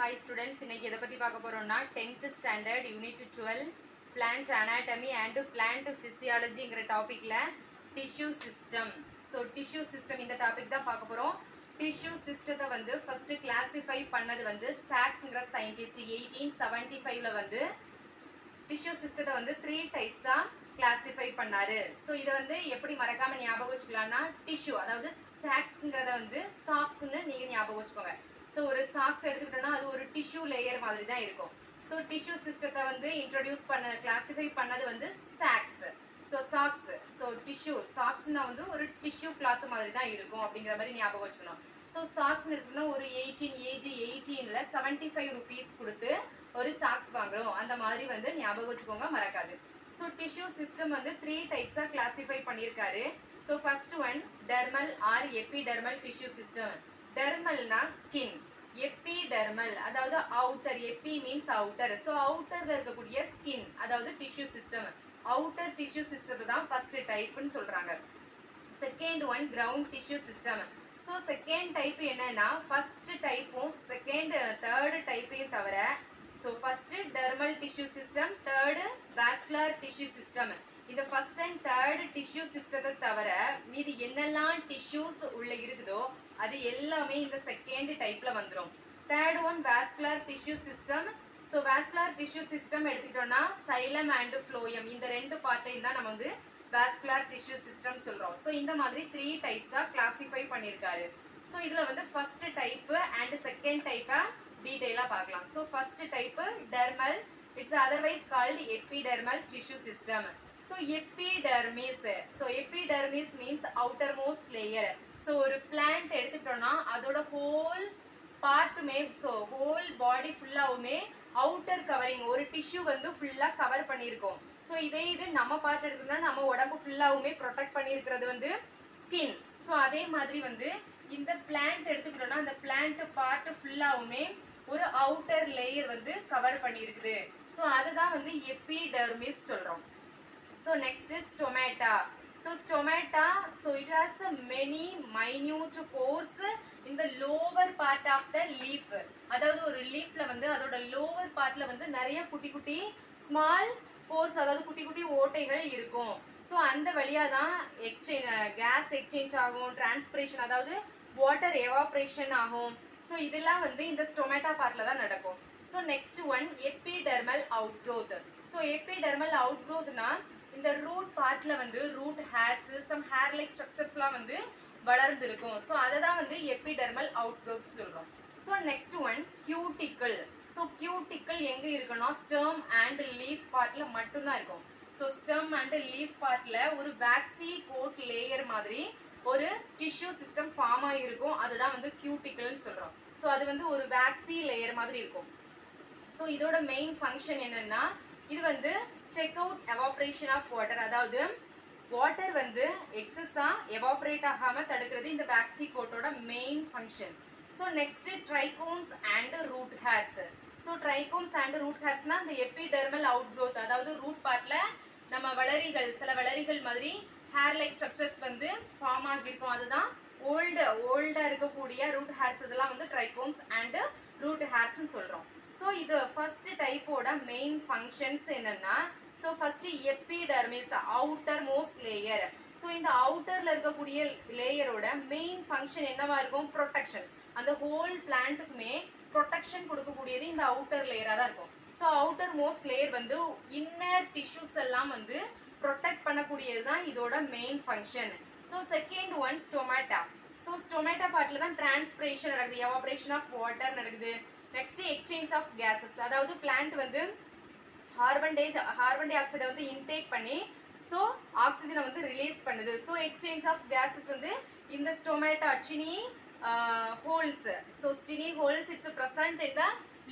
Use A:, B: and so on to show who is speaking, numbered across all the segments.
A: Hi students, இன்னைக்கு எதை பத்தி பார்க்க போறோம்னா 10th standard unit 12 plant anatomy and plant physiologyங்கிற டாபிக்ல tissue system. So tissue system இந்த டாபிக் தான் பார்க்க போறோம். Tissue system வந்து first classify பண்ணது வந்து Sachsங்கிற scientist 1875ல வந்து tissue system வந்து 3 types classify பண்ணாரு. So இத வந்து எப்படி மறக்காம ஞாபகம் வச்சுக்கலாம்னா tissue அதாவது Sachsங்கிறத வந்து socks-னு நீங்க ஞாபகம் வச்சுக்கோங்க. So ஒரு சாக்ஸ் எடுத்துக்கிட்டோம்னா அது ஒரு டிஷ்யூ லேயர் மாதிரி தான் இருக்கும். ஸோ டிஷ்யூ சிஸ்டத்தை வந்து இன்ட்ரடியூஸ் பண்ண கிளாசிஃபை பண்ணது வந்து sacs. So sacs so tissue சாக்ஸ்னா வந்து ஒரு டிஷ்யூ கிளாத் மாதிரி தான் இருக்கும் அப்படிங்கிற மாதிரி ஞாபகம் வச்சுக்கணும். ஸோ சாக்ஸ்னு எடுத்துக்கிட்டோம்னா ஒரு 18 75 rupees கொடுத்து ஒரு சாக்ஸ் வாங்குறோம் அந்த மாதிரி வந்து ஞாபகம் வச்சுக்கோங்க, மறக்காது. ஸோ டிஷ்யூ சிஸ்டம் வந்து 3 டைப்ஸாக கிளாசிஃபை பண்ணியிருக்காரு. So first one dermal or epidermal tissue system. டெர்மல்னா ஸ்கின், எபிடெர்மல் அதாவது outer, epi means outer. So அவுட்டர்ல இருக்கக்கூடிய ஸ்கின் அதாவது டிஷ்யூ சிஸ்டம், அவுட்டர் டிஷ்யூ சிஸ்டத்தை தான் ஃபர்ஸ்ட் டைப்னு சொல்றாங்க. Second one ground tissue system. So second type என்னன்னா ஃபர்ஸ்ட் டைப்பும் செகண்ட் தேர்ட் டைப்பையும் தவிர, so first dermal tissue system, third vascular tissue system. இந்த first and third tissue சிஸ்டத்தை தவிர மீதி என்னெல்லாம் டிஷ்யூஸ் உள்ள இருக்குதோ அது எல்லாமே இந்த செகண்ட் டைப்ல வந்துடும். Third one vascular tissue system. So vascular tissue system எடுத்துக்கிட்டோம்னா சைலம் அண்ட் ஃப்ளோயம் இந்த ரெண்டு பார்ட்டையும் தான் நம்ம வந்து வாஸ்குலர் டிஷ்யூ சிஸ்டம் சொல்றோம். ஸோ இந்த மாதிரி 3 டைப்ஸா கிளாசிஃபை பண்ணியிருக்காரு. ஸோ இதுல வந்து ஃபர்ஸ்ட் டைப் அண்ட் செகண்ட் டைப்பை டீடைலா பார்க்கலாம். So first type dermal, it's otherwise called epidermal tissue system. So epidermis, so epidermis means outermost layer. So ஒரு பிளான்ட் எடுத்துட்டோம்னா அதோட ஹோல் பார்ட்டுமே, ஸோ ஹோல் பாடி ஃபுல்லாவுமே அவுட்டர் கவரிங் ஒரு டிஷ்யூ வந்து ஃபுல்லாக கவர் பண்ணியிருக்கோம். ஸோ இது நம்ம பார்ட் எடுத்துட்டோம்னா நம்ம உடம்பு ஃபுல்லாவுமே ப்ரொடெக்ட் பண்ணியிருக்கிறது வந்து ஸ்கின். ஸோ அதே மாதிரி வந்து இந்த பிளான்ட் எடுத்துக்கிட்டோம்னா அந்த பிளான்ட் பார்ட் ஃபுல்லாவுமே ஒரு அவுட்டர் லேயர் வந்து கவர் பண்ணியிருக்குது. ஸோ அதுதான் வந்து எபிடெர்மிஸ் சொல்கிறோம். So next is stomata. So stomata, so it has many minute pores in the lower part of the leaf. அதாவது ஒரு லீஃப்ல வந்து அதோட லோவர் பார்ட்ல வந்து நிறைய குட்டி குட்டி ஸ்மால் போர்ஸ் அதாவது குட்டி குட்டி ஓட்டைகள் இருக்கும். ஸோ அந்த வழியா தான் கேஸ் எக்ஸ்சேஞ்ச் ஆகும், டிரான்ஸ்பிரேஷன் அதாவது வாட்டர் எவாப்ரேஷன் ஆகும். ஸோ இதெல்லாம் வந்து இந்த ஸ்டொமேட்டா பார்ட்ல தான் நடக்கும். So next one epidermal outgrowth. So epidermal அவுட் க்ரோத்னா இந்த ரூட் பார்ட்ல வந்து root hairs, some hair like ஸ்ட்ரக்சர்ஸ்லாம் வந்து வளர்ந்து இருக்கும். ஸோ அதை தான் வந்து எபிடெர்மல் அவுட் க்ரோத் சொல்றோம். So next one cuticle. So cuticle எங்க இருக்குன்னா ஸ்டெர்ம் அண்ட் லீஃப் பார்ட்ல மட்டும்தான் இருக்கும். ஸோ ஸ்டெர்ம் அண்ட் லீஃப் பார்ட்ல ஒரு வேக்சி கோட் லேயர் மாதிரி ஒரு டிஷ்யூ சிஸ்டம் ஃபார்ம் ஆகிருக்கும், அதுதான் வந்து கியூட்டிக்கல்னு சொல்றோம். ஸோ அது வந்து ஒரு வேக்சி லேயர் மாதிரி இருக்கும். ஸோ இதோட மெயின் ஃபங்க்ஷன் என்னன்னா இது வந்து check out evaporation of water, அதாவது வாட்டர் வந்து எக்ஸஸா எவாப்ரேட் ஆகாம தடுக்கிறது இந்த வேக்சி கோட்டோட main function. So next trichomes and root hairs. So trichomes and root ஹேர்ஸ்னா இந்த எபிடெர்மல் அவுட் க்ரோத் அதாவது ரூட் பார்ட்ல நம்ம வளரிகள் சில வளரிகள் மாதிரி ஹேர் லைக் ஸ்ட்ரக்சர்ஸ் வந்து ஃபார்ம் ஆகியிருக்கும், அதுதான் ஓல்டா இருக்கக்கூடிய ரூட் ஹேர்ஸ். இதெல்லாம் வந்து ட்ரைகோம்ஸ் அண்ட் ரூட் ஹேர்ஸ்ன்னு சொல்றோம். ஸோ இது ஃபர்ஸ்ட் டைப்போட மெயின் ஃபங்க்ஷன்ஸ் என்னன்னா, so first epidermis outer most layer. So இந்த அவுட்டர்ல இருக்கக்கூடிய லேயரோட மெயின் ஃபங்க்ஷன் என்னவா இருக்கும்? ப்ரொடெக்ஷன். அந்த ஹோல் பிளான்ட்டுக்குமே ப்ரொடெக்ஷன் கொடுக்கக்கூடியது இந்த அவுட்டர் லேயரா தான் இருக்கும். ஸோ அவுட்டர் மோஸ்ட் லேயர் வந்து இன்னர் டிஷ்யூஸ் எல்லாம் வந்து ப்ரொடெக்ட் பண்ணக்கூடியது தான் இதோட main function. So second one stomata. So stomata பார்ட்ல தான் டிரான்ஸ்பிரேஷன் நடக்குது, எவாப்ரேஷன் ஆஃப் வாட்டர் நடக்குது. நெக்ஸ்ட் எக்ஸ்சேஞ்ச் ஆஃப் கேசஸ், அதாவது பிளான்ட் வந்து கார்பன் டை ஆக்சைடை வந்து இன்டேக் பண்ணி ஸோ ஆக்சிஜனை வந்து ரிலீஸ் பண்ணுது. ஸோ எக்ஸ்சேஞ்ச் ஆஃப் கேசஸ் வந்து இந்த stomata tiny holes. So tiny holes it's present in the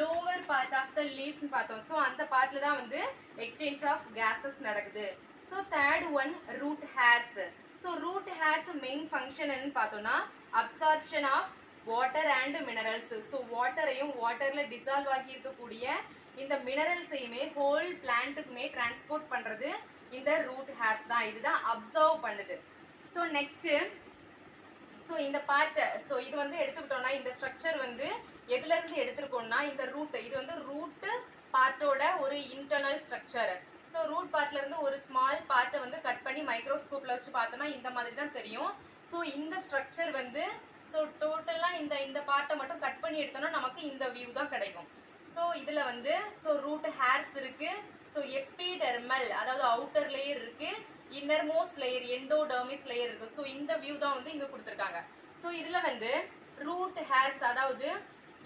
A: lower part of the லீஃப்னு பார்த்தோம். ஸோ அந்த பார்ட்ல தான் வந்து எக்ஸ்சேஞ்ச் ஆஃப் கேசஸ் நடக்குது. So third one root hairs. So root hairs main function என்னன்னு பார்த்தோம்னா absorption of water and minerals. So வாட்டரையும் வாட்டர்ல டிசால்வ் ஆகி இருக்கக்கூடிய இந்த மினரல்ஸையுமே ஹோல் பிளான்ட்டுக்குமே டிரான்ஸ்போர்ட் பண்றது இந்த ரூட் ஹேர்ஸ் தான். இதுதான் அப்சர்வ் பண்ணுது. ஸோ நெக்ஸ்ட் ஸோ ஸோ இந்த பார்ட், ஸோ இது வந்து எடுத்துக்கிட்டோம்னா இந்த ஸ்ட்ரக்சர் வந்து எதுல இருந்து எடுத்திருக்கோம்னா இந்த ரூட், இது வந்து ரூட் பார்ட்டோட ஒரு இன்டர்னல் ஸ்ட்ரக்சர். ஸோ ரூட் பார்ட்ல இருந்து ஒரு ஸ்மால் பார்ட்டை வந்து கட் பண்ணி மைக்ரோஸ்கோப்ல வச்சு பார்த்தோம்னா இந்த மாதிரி தான் தெரியும். ஸோ இந்த ஸ்ட்ரக்சர் வந்து ஸோ டோட்டலாக இந்த பார்ட்டை மட்டும் கட் பண்ணி எடுத்தோம்னா நமக்கு இந்த வியூ தான் கிடைக்கும். ஸோ இதில் வந்து ஸோ ரூட் ஹேர்ஸ் இருக்கு, ஸோ எபிடெர்மல் அதாவது அவுட்டர் லேயர் இருக்கு, inner most layer endodermis layer இருக்கு. ஸோ இந்த வியூ தான் வந்து இங்கே கொடுத்துருக்காங்க. ஸோ இதில் வந்து ரூட் ஹேர்ஸ், அதாவது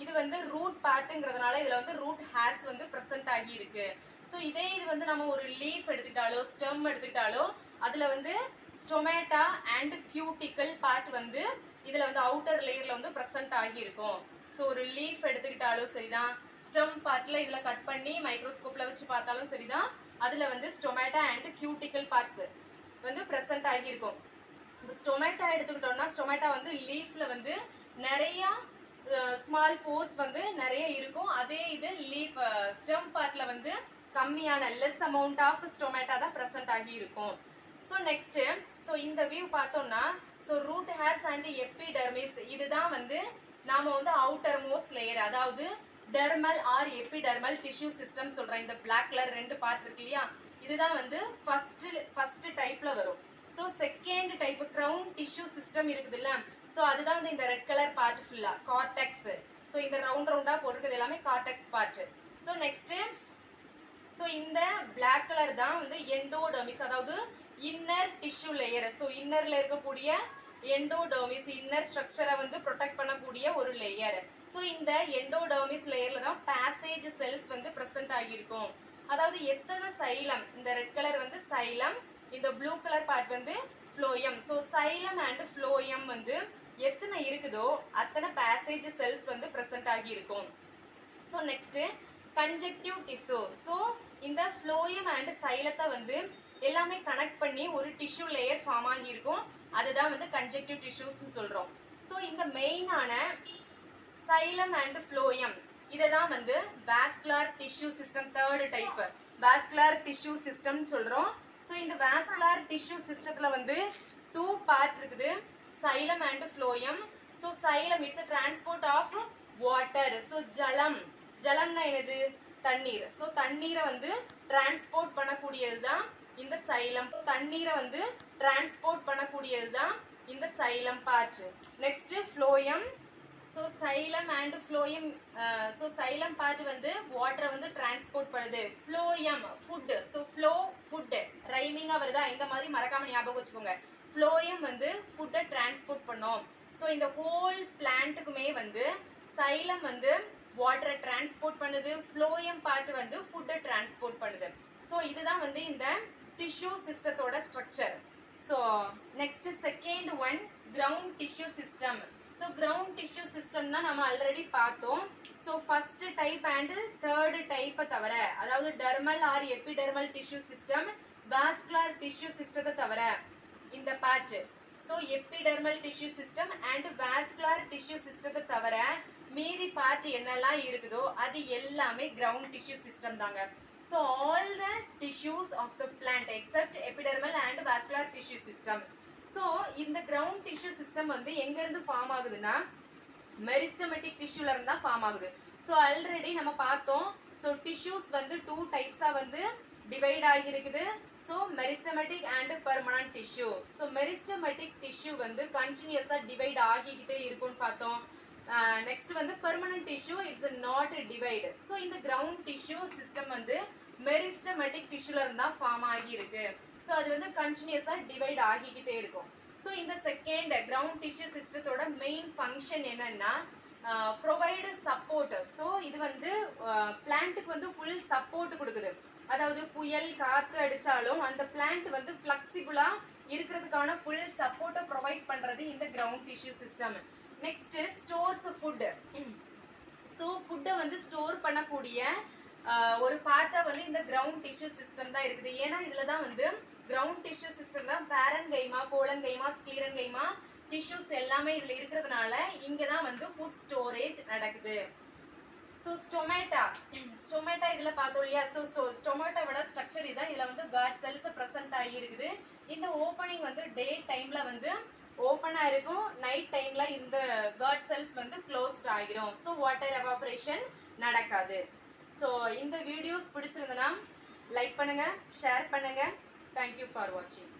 A: இது வந்து ரூட் பார்ட்டுங்கிறதுனால இதில் வந்து ரூட் ஹேர்ஸ் வந்து ப்ரெசென்ட் ஆகி இருக்கு. ஸோ இதே இது வந்து நம்ம ஒரு லீஃப் எடுத்துக்கிட்டாலோ ஸ்டெம் எடுத்துக்கிட்டாலோ அதில் வந்து ஸ்டொமேட்டா அண்ட் கியூட்டிக்கல் பார்ட் வந்து இதில் வந்து அவுட்டர் லேயரில் வந்து ப்ரெசென்ட் ஆகி இருக்கும். ஸோ ஒரு லீஃப் எடுத்துக்கிட்டாலும் சரிதான், ஸ்டெம் பார்ட்டில் இதில் கட் பண்ணி மைக்ரோஸ்கோப்பில் வச்சு பார்த்தாலும் சரிதான், அதில் வந்து ஸ்டொமேட்டா அண்ட் கியூட்டிக்கல் பார்ட்ஸ் வந்து ப்ரெசென்ட் ஆகியிருக்கும். இப்போ ஸ்டொமேட்டா எடுத்துக்கிட்டோம்னா ஸ்டொமேட்டா வந்து லீஃபில் வந்து நிறையா ஸ்மால் ஃபோர்ஸ் வந்து நிறைய இருக்கும். அதே இது லீஃப் ஸ்டெம் பார்ட்டில் வந்து கம்மியான லெஸ் அமௌண்ட் ஆஃப் ஸ்டொமேட்டா தான் ப்ரெசென்ட் ஆகி இருக்கும். ஸோ நெக்ஸ்ட்டு ஸோ இந்த வியூ பார்த்தோம்னா so root hairs and epidermis இதுதான் வந்து நாம் வந்து அவுட்டர் மோஸ்ட் லேயர், அதாவது dermal or epidermal tissue system சொல்கிறேன். இந்த பிளாக் கலர் ரெண்டு பார்ட் இருக்கு இல்லையா, இதுதான் வந்து ஃபர்ஸ்ட் டைப்பில் வரும். So second type crown tissue system இருக்குது இல்லை, ஸோ அதுதான் வந்து இந்த ரெட் கலர் பார்ட் ஃபுல்லாக கார்டெக்ஸ். ஸோ இந்த ரவுண்டாக போட்டிருக்கிறது எல்லாமே cortex part. So next so இந்த பிளாக் கலர் தான் வந்து எண்டோடெர்மிஸ், அதாவது இன்னர் டிஷ்யூ லேயர். ஸோ இன்னரில் இருக்கக்கூடிய எண்டோடெர்மிஸ் இன்னர் ஸ்ட்ரக்சரை வந்து ப்ரொடெக்ட் பண்ணக்கூடிய ஒரு லேயர். ஸோ இந்த எண்டோடெர்மிஸ் லேயரில் தான் பேசேஜ் செல்ஸ் வந்து ப்ரெசென்ட் ஆகியிருக்கும். அதாவது எத்தனை சைலம், இந்த ரெட் கலர் வந்து சைலம், இந்த ப்ளூ கலர் பார்ட் வந்து phloem. So xylem and phloem வந்து எத்தனை இருக்குதோ அத்தனை பேசேஜ் செல்ஸ் வந்து ப்ரெசென்ட் ஆகியிருக்கும். So next connective tissue. So இந்த ஃப்ளோயம் அண்ட் சைலத்தை வந்து எல்லாமே கனெக்ட் பண்ணி ஒரு டிஷ்யூ லேயர் ஃபார்ம் ஆகியிருக்கும், அதுதான் வந்து கன்ஜெக்டிவ் டிஷ்யூஸ்ன்னு சொல்கிறோம். ஸோ இந்த மெயினான சைலம் அண்ட் ஃப்ளோயம் இதை தான் வந்து vascular tissue system third type vascular tissue சிஸ்டம்னு சொல்கிறோம். ஸோ இந்த வாஸ்குலர் டிஷ்யூ சிஸ்டத்தில் வந்து 2 பார்ட் இருக்குது, xylem and phloem. So xylem it's a transport of water. So ஜலம்னா என்னது, தண்ணீர். ஸோ தண்ணீரை வந்து டிரான்ஸ்போர்ட் பண்ணக்கூடியது தான் இந்த சைலம். தண்ணீரை வந்து டிரான்ஸ்போர்ட் பண்ணக்கூடியது தான் இந்த xylem part. Next phloem. So xylem and phloem. So xylem part வந்து வாட்டரை வந்து டிரான்ஸ்போர்ட் பண்ணுது. Phloem food. So flow food ரைமிங்காக வருதா, இந்த மாதிரி மறக்காம ஞாபகம் வச்சுக்கோங்க. ஃப்ளோயம் வந்து ஃபுட்டை டிரான்ஸ்போர்ட் பண்ணோம். ஸோ இந்த ஹோல் பிளான்ட்டுக்குமே வந்து சைலம் வந்து வாட்டரை டிரான்ஸ்போர்ட் பண்ணுது, ஃப்ளோயம் பார்ட் வந்து ஃபுட்டை டிரான்ஸ்போர்ட் பண்ணுது. ஸோ இதுதான் வந்து இந்த டிஷ்யூ சிஸ்டத்தோட structure. So next second one ground tissue system. So ground tissue சிஸ்டம்னா நம்ம ஆல்ரெடி பார்த்தோம். So first type and third டைப்பை தவிர, அதாவது dermal or epidermal tissue system, vascular tissue சிஸ்டத்தை தவிர இந்த part. So epidermal tissue system and vascular tissue சிஸ்டத்தை தவிர மீதி பார்ட் என்னெல்லாம் இருக்குதோ அது எல்லாமே கிரவுண்ட் டிஷ்யூ சிஸ்டம் தாங்க. So all the tissues of the plant except epidermal and vascular tissue system. So இந்த ground tissue system வந்து எங்க இருந்து ஃபார்ம் ஆகுதுன்னா மெரிஸ்டமேட்டிக் டிஷ்யூல இருந்து தான் ஃபார்ம் ஆகுது. ஸோ ஆல்ரெடி நம்ம பார்த்தோம். ஸோ டிஷ்யூஸ் வந்து 2 டைப்ஸா வந்து டிவைட் ஆகியிருக்குது. So meristematic and permanent tissue. So meristematic tissue வந்து கண்டினியூஸா டிவைட் ஆகிக்கிட்டே இருக்கும்னு பார்த்தோம். நெக்ஸ்ட் வந்து permanent tissue it's not divide. So இந்த கிரவுண்ட் டிஷ்யூ சிஸ்டம் வந்து மெரிஸ்டமேட்டிக் டிஷ்யூல இருந்தா ஃபார்ம் ஆகி இருக்கு. ஸோ அது வந்து கண்டினியூஸா டிவைட் ஆகிக்கிட்டே இருக்கும். ஸோ இந்த செகண்ட் கிரவுண்ட் டிஷ்யூ சிஸ்டத்தோட மெயின் ஃபங்க்ஷன் என்னன்னா ப்ரொவைடு சப்போர்ட். ஸோ இது வந்து பிளான்ட்டுக்கு வந்து ஃபுல் சப்போர்ட் கொடுக்குது. அதாவது புயல் காற்று அடித்தாலும் அந்த பிளான்ட் வந்து ஃப்ளெக்சிபிளா இருக்கிறதுக்கான ஃபுல் சப்போர்ட்டை ப்ரொவைட் பண்றது இந்த ground tissue system. Next stores food. So ஃபுட்டை வந்து ஸ்டோர் பண்ணக்கூடிய ஒரு பார்ட்டா வந்து இந்த கிரவுண்ட் டிஷ்யூ சிஸ்டம் தான் இருக்குது. ஏன்னா இதுல தான் வந்து கிரவுண்ட் டிஷ்யூ சிஸ்டம் தான் பேரன்கைமா, கோலன்கைமா, ஸ்க்ளீரன்கைமா டிஷ்யூஸ் எல்லாமே இதுல இருக்கிறதுனால இங்க தான் வந்து ஃபுட் ஸ்டோரேஜ் நடக்குது. ஸோ ஸ்டொமேட்டா இதுல பார்த்தோம் இல்லையா. ஸோ ஸ்டொமேட்டோட ஸ்ட்ரக்சர் இதான். இதுல வந்து காட் செல்ஸ் ப்ரெசென்ட் ஆகி இருக்குது. இந்த ஓப்பனிங் வந்து டே டைம்ல வந்து ஓப்பனாக இருக்கும். நைட் டைமில் இந்த காட் செல்ஸ் வந்து க்ளோஸ்ட் ஆகிரும். ஸோ வாட்டர் எவாப்ரேஷன் நடக்காது. ஸோ இந்த வீடியோஸ் பிடிச்சிருந்தனா லைக் பண்ணுங்கள், ஷேர் பண்ணுங்கள். தேங்க்யூ ஃபார் வாட்சிங்.